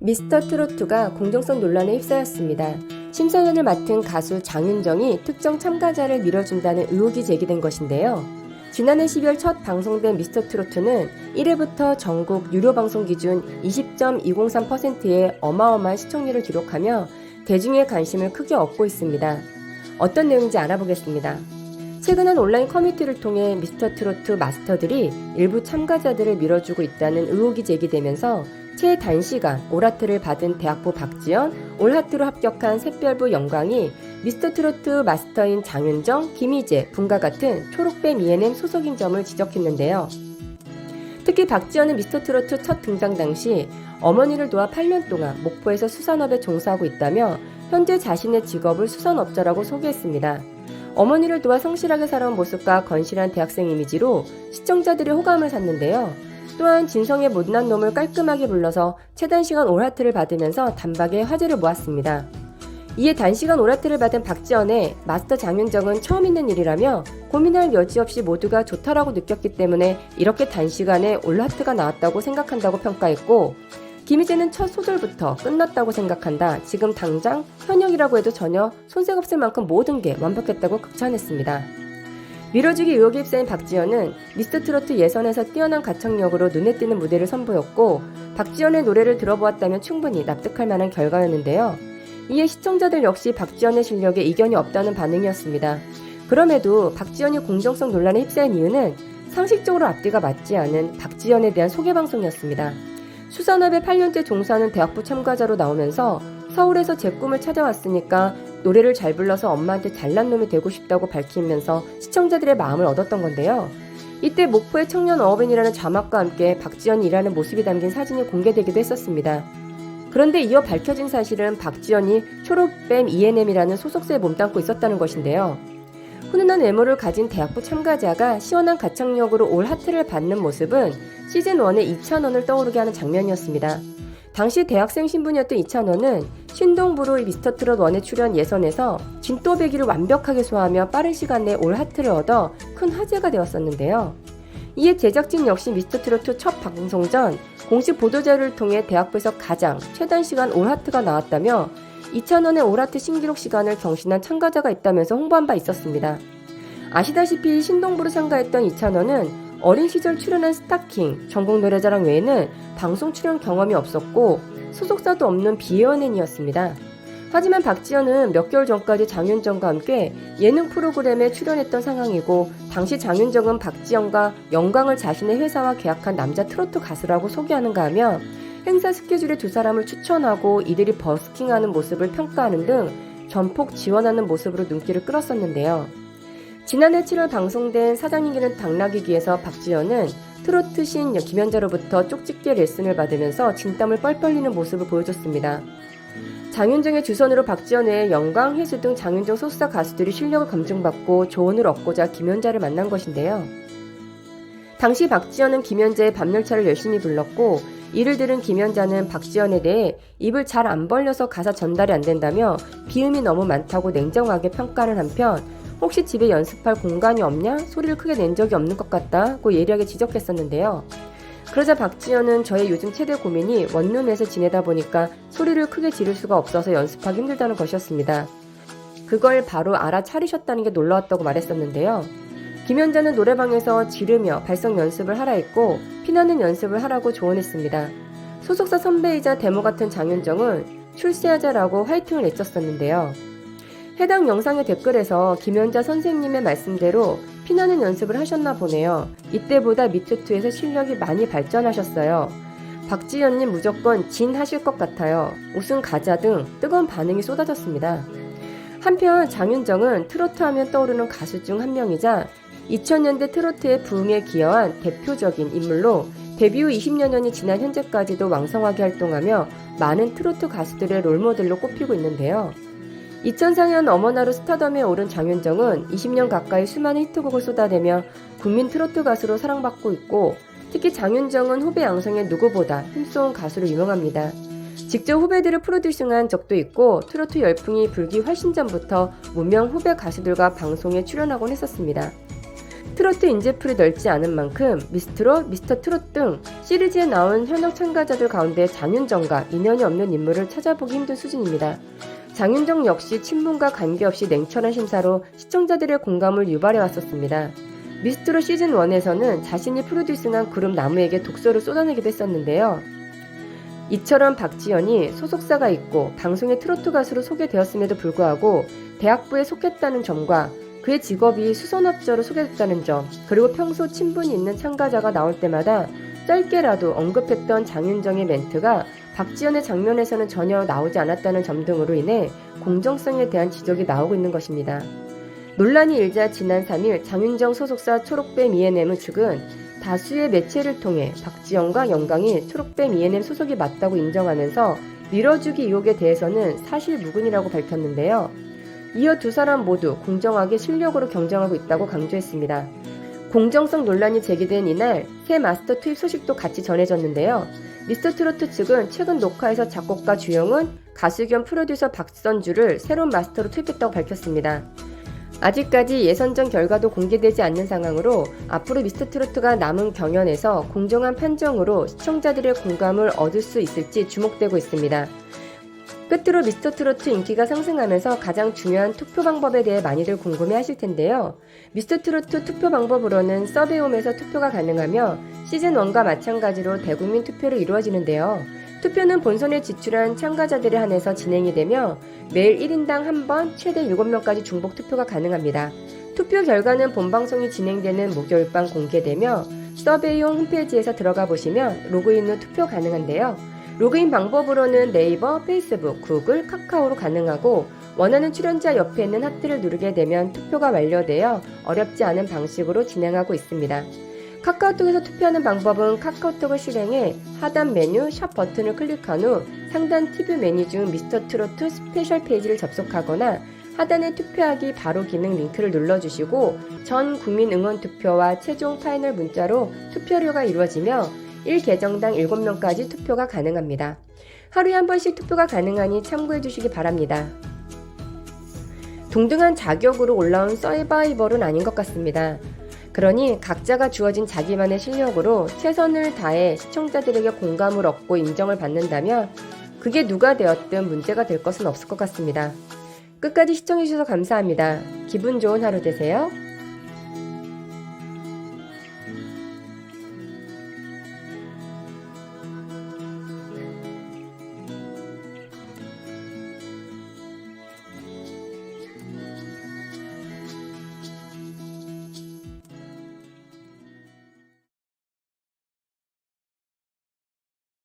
미스터트로트가 공정성 논란에 휩싸였습니다. 심사위원을 맡은 가수 장윤정이 특정 참가자를 밀어준다는 의혹이 제기된 것인데요. 지난해 12월 첫 방송된 미스터트로트는 1회부터 전국 유료 방송 기준 20.203%의 어마어마한 시청률을 기록하며 대중의 관심을 크게 얻고 있습니다. 어떤 내용인지 알아보겠습니다. 최근 한 온라인 커뮤니티를 통해 미스터트로트 마스터들이 일부 참가자들을 밀어주고 있다는 의혹이 제기되면서 최단시간 올하트를 받은 대학부 박지연, 올하트로 합격한 샛별부 영광이 미스터트로트 마스터인 장윤정, 김희재, 분과 같은 초록뱀 ENM 소속인 점을 지적했는데요. 특히 박지연은 미스터트로트 첫 등장 당시 어머니를 도와 8년 동안 목포에서 수산업에 종사하고 있다며 현재 자신의 직업을 수산업자라고 소개했습니다. 어머니를 도와 성실하게 살아온 모습과 건실한 대학생 이미지로 시청자들의 호감을 샀는데요. 또한 진성의 못난 놈을 깔끔하게 불러서 최단시간 올하트를 받으면서 단박에 화제를 모았습니다. 이에 단시간 올하트를 받은 박지연의 마스터 장윤정은 처음 있는 일이라며 고민할 여지 없이 모두가 좋다라고 느꼈기 때문에 이렇게 단시간에 올하트가 나왔다고 생각한다고 평가했고, 김희재는 첫 소절부터 끝났다고 생각한다. 지금 당장 현역이라고 해도 전혀 손색 없을 만큼 모든 게 완벽했다고 극찬했습니다. 밀어주기 의혹에 휩싸인 박지연은 미스터트로트 예선에서 뛰어난 가창력으로 눈에 띄는 무대를 선보였고, 박지연의 노래를 들어보았다면 충분히 납득할 만한 결과였는데요. 이에 시청자들 역시 박지연의 실력에 이견이 없다는 반응이었습니다. 그럼에도 박지연이 공정성 논란에 휩싸인 이유는 상식적으로 앞뒤가 맞지 않은 박지연에 대한 소개방송이었습니다. 수산업에 8년째 종사하는 대학부 참가자로 나오면서 서울에서 제 꿈을 찾아왔으니까 노래를 잘 불러서 엄마한테 잘난 놈이 되고 싶다고 밝히면서 시청자들의 마음을 얻었던 건데요. 이때 목포의 청년 어업인이라는 자막과 함께 박지연이 일하는 모습이 담긴 사진이 공개되기도 했었습니다. 그런데 이어 밝혀진 사실은 박지연이 초록뱀 ENM이라는 소속사에 몸담고 있었다는 것인데요. 훈훈한 외모를 가진 대학부 참가자가 시원한 가창력으로 올 하트를 받는 모습은 시즌1의 이찬원을 떠오르게 하는 장면이었습니다. 당시 대학생 신분이었던 이찬원은 신동부로 미스터트롯 1에 출연 예선에서 진또배기를 완벽하게 소화하며 빠른 시간 내에 올 하트를 얻어 큰 화제가 되었었는데요. 이에 제작진 역시 미스터트롯2 첫 방송 전 공식 보도자료를 통해 대학부에서 가장 최단 시간 올 하트가 나왔다며 이찬원의 올 하트 신기록 시간을 경신한 참가자가 있다면서 홍보한 바 있었습니다. 아시다시피 신동부로 참가했던 이찬원은 어린 시절 출연한 스타킹, 전국 노래자랑 외에는 방송 출연 경험이 없었고 소속사도 없는 비연예인이었습니다. 하지만 박지연은 몇 개월 전까지 장윤정과 함께 예능 프로그램에 출연했던 상황이고, 당시 장윤정은 박지연과 영광을 자신의 회사와 계약한 남자 트로트 가수라고 소개하는가 하며 행사 스케줄에 두 사람을 추천하고 이들이 버스킹하는 모습을 평가하는 등 전폭 지원하는 모습으로 눈길을 끌었었는데요. 지난해 7월 방송된 사장님 기는 당나귀기에서 박지연은 트로트 신 김연자로부터 쪽집게 레슨을 받으면서 진땀을 뻘뻘 흘리는 모습을 보여줬습니다. 장윤정의 주선으로 박지연 외에 영광, 혜수 등 장윤정 소속사 가수들이 실력을 검증받고 조언을 얻고자 김연자를 만난 것인데요. 당시 박지연은 김연자의 밤열차를 열심히 불렀고, 이를 들은 김연자는 박지연에 대해 입을 잘 안 벌려서 가사 전달이 안 된다며 비음이 너무 많다고 냉정하게 평가를 한편, 혹시 집에 연습할 공간이 없냐? 소리를 크게 낸 적이 없는 것 같다고 예리하게 지적했었는데요. 그러자 박지연은 저의 요즘 최대 고민이 원룸에서 지내다 보니까 소리를 크게 지를 수가 없어서 연습하기 힘들다는 것이었습니다. 그걸 바로 알아차리셨다는 게 놀라웠다고 말했었는데요. 김연자는 노래방에서 지르며 발성 연습을 하라 했고 피나는 연습을 하라고 조언했습니다. 소속사 선배이자 데모 같은 장윤정은 출세하자라고 화이팅을 외쳤었는데요. 해당 영상의 댓글에서 김연자 선생님의 말씀대로 피나는 연습을 하셨나 보네요. 이때보다 미투2에서 실력이 많이 발전하셨어요. 박지연님 무조건 진 하실 것 같아요. 우승 가자 등 뜨거운 반응이 쏟아졌습니다. 한편 장윤정은 트로트 하면 떠오르는 가수 중 한 명이자 2000년대 트로트의 부흥에 기여한 대표적인 인물로 데뷔 후 20여 년이 지난 현재까지도 왕성하게 활동하며 많은 트로트 가수들의 롤모델로 꼽히고 있는데요. 2004년 어머나로 스타덤에 오른 장윤정은 20년 가까이 수많은 히트곡을 쏟아내며 국민 트로트 가수로 사랑받고 있고, 특히 장윤정은 후배 양성의 누구보다 힘좋은 가수로 유명합니다. 직접 후배들을 프로듀싱한 적도 있고 트로트 열풍이 불기 훨씬 전부터 무명 후배 가수들과 방송에 출연하곤 했었습니다. 트로트 인재풀이 넓지 않은 만큼 미스트롯, 미스터트롯 등 시리즈에 나온 현역 참가자들 가운데 장윤정과 인연이 없는 인물을 찾아보기 힘든 수준입니다. 장윤정 역시 친분과 관계없이 냉철한 심사로 시청자들의 공감을 유발해 왔었습니다. 미스트롯 시즌1에서는 자신이 프로듀싱한 그룹 나무에게 독서를 쏟아내기도 했었는데요. 이처럼 박지연이 소속사가 있고 방송의 트로트 가수로 소개되었음에도 불구하고 대학부에 속했다는 점과 그의 직업이 수선업자로 소개됐다는 점, 그리고 평소 친분이 있는 참가자가 나올 때마다 짧게라도 언급했던 장윤정의 멘트가 박지연의 장면에서는 전혀 나오지 않았다는 점 등으로 인해 공정성에 대한 지적이 나오고 있는 것입니다. 논란이 일자 지난 3일 장윤정 소속사 초록뱀 E&M 측은 다수의 매체를 통해 박지연과 영광이 초록뱀 E&M 소속이 맞다고 인정하면서 밀어주기 의혹에 대해서는 사실 무근이라고 밝혔는데요. 이어 두 사람 모두 공정하게 실력으로 경쟁하고 있다고 강조했습니다. 공정성 논란이 제기된 이날 새 마스터 투입 소식도 같이 전해졌는데요. 미스터트로트 측은 최근 녹화에서 작곡가 주영은 가수 겸 프로듀서 박선주를 새로운 마스터로 투입했다고 밝혔습니다. 아직까지 예선전 결과도 공개되지 않는 상황으로 앞으로 미스터트로트가 남은 경연에서 공정한 판정으로 시청자들의 공감을 얻을 수 있을지 주목되고 있습니다. 끝으로 미스터트로트 인기가 상승하면서 가장 중요한 투표 방법에 대해 많이들 궁금해하실 텐데요. 미스터트로트 투표 방법으로는 서베이홈에서 투표가 가능하며 시즌1과 마찬가지로 대국민 투표로 이루어지는데요. 투표는 본선에 지출한 참가자들에 한해서 진행이 되며 매일 1인당 1번 최대 7명까지 중복 투표가 가능합니다. 투표 결과는 본방송이 진행되는 목요일 밤 공개되며 서베이홈 홈페이지에서 들어가 보시면 로그인 후 투표 가능한데요. 로그인 방법으로는 네이버, 페이스북, 구글, 카카오로 가능하고 원하는 출연자 옆에 있는 하트를 누르게 되면 투표가 완료되어 어렵지 않은 방식으로 진행하고 있습니다. 카카오톡에서 투표하는 방법은 카카오톡을 실행해 하단 메뉴 샵 버튼을 클릭한 후 상단 TV 메뉴 중 미스터트로트 스페셜 페이지를 접속하거나 하단의 투표하기 바로 기능 링크를 눌러주시고 전 국민 응원 투표와 최종 파이널 문자로 투표료가 이루어지며 1계정당 7명까지 투표가 가능합니다. 하루에 한 번씩 투표가 가능하니 참고해 주시기 바랍니다. 동등한 자격으로 올라온 서바이벌은 아닌 것 같습니다. 그러니 각자가 주어진 자기만의 실력으로 최선을 다해 시청자들에게 공감을 얻고 인정을 받는다면 그게 누가 되었든 문제가 될 것은 없을 것 같습니다. 끝까지 시청해주셔서 감사합니다. 기분 좋은 하루 되세요.